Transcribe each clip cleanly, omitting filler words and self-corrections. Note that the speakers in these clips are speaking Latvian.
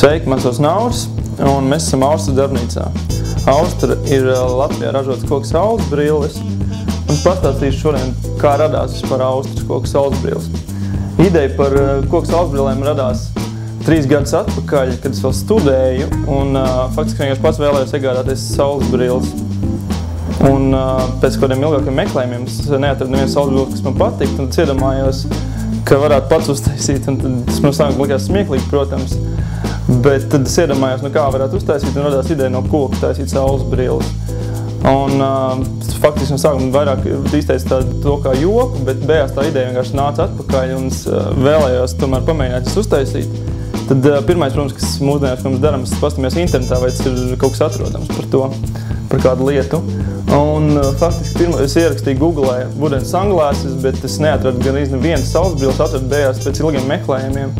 Sveiki, man sauc Nauris, un mēs esam Austras darbnīcā. Austra ir Latvijā ražotas koku saules brilles, un pastāstīšu šodien, kā radās vispār Austras koku saules brilles. Ideja par koku saules brillēm radās 3 gadus atpakaļ, kad es vēl studēju, un faktiski vienkārši pats vēlējos iegādāties saules brilles. Un pēc kādiem ilgākiem meklējumiem es neatradu nevienu saules brilles, kas man patiktu, un iedomājos, ka varētu pats uztaisīt, un tad tas man sākumā likās smieklīgi, protams. Bet tad es iedomājos, kā varētu uztaisīt, un radās ideja no koka taisīt saules brilles. Un faktiski no sākuma vairāk izteica to kā joku, bet beigās tā ideja vienkārši nāca atpakaļ, un es vēlējos tomēr pamēģināt uztaisīt. Tad pirmais, protams, kas mūsdienās, ko mēs darām, mēs pastamies internetā, vai tas ir kaut kas atrodams par to, par kādu lietu. Un faktiski es ierakstīju Googlē wooden sunglasses, bet es neatradu gan nevienu saules brilles, atradu beigās pēc ilgiem meklējumiem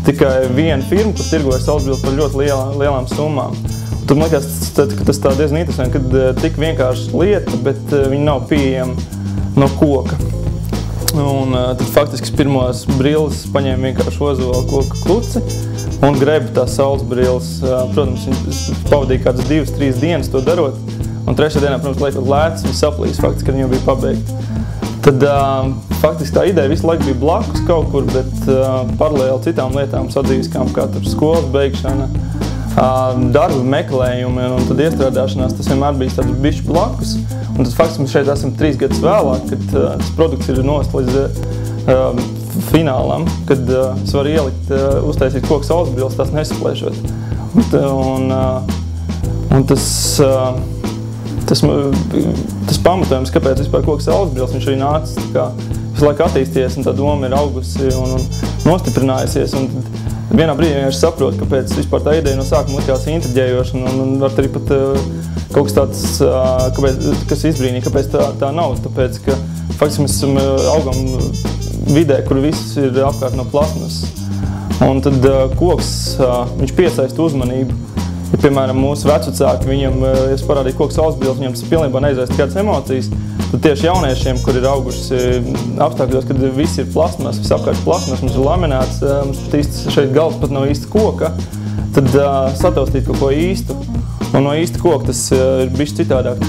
tikai vienu firmu, kas tirgoja saules brilles par ļoti lielām summām. Un tad man liekas, ka tas tā diezgan interesanti, kad tik vienkārši lieta, bet viņi nav pieejami no koka. Un tad faktiski pirmos brilles paņēma vienkārši ozola koka kluci un greba tās saules brilles. Protams, viņi pavadīja kādas 2-3 dienas to darot, un 3. dienā, protams, liekot lētas, viņi saplīs faktiski, kad viņi jau bija pabeigti. Tad faktiski tā ideja visu laiku bija blakus kaut kur, bet paralēli citām lietām sadzīviskām, kā tur skolas beigšana, darba meklējumi un tad iestrādāšanās, tas vienmēr bija tāds bišķi blakus. Un tad faktiski mēs šeit esam 3 gadus vēlāk, kad tas produkts ir nost līdz finālam, kad es varu ielikt, uztaisīt koku saules brilles, tās nesaplēšot. Un tas pamatojums, kāpēc vispār koku saules brilles, viņš arī nācis visu laiku attīstījies, un tā doma ir augusi un nostiprinājusies. Un vienā brīdī vienkārši saprotu, kāpēc vispār tā ideja no sākuma likās intriģējoša, un var arī pat kaut kas tāds, kas izbrīnīja, kāpēc tā nav. Tāpēc, ka faktiski mēs augam vidē, kur viss ir apkārt no plasmas. Un tad koks, viņš piesaista uzmanību. Ja, piemēram, mūsu vecvecāki, viņam, ja es parādīju koku saules brilles, viņam tas pilnībā neizraisa kādas emocijas, tad tieši jauniešiem, kur ir auguši apstākļos, kad viss ir plasmas, viss apkārt plasmas, mums ir laminēts, mums pat īsti šeit galvas pat nav īsti koka, tad sataustīt kaut ko īstu. Un no īsta koka tas ir bišķi citādāk.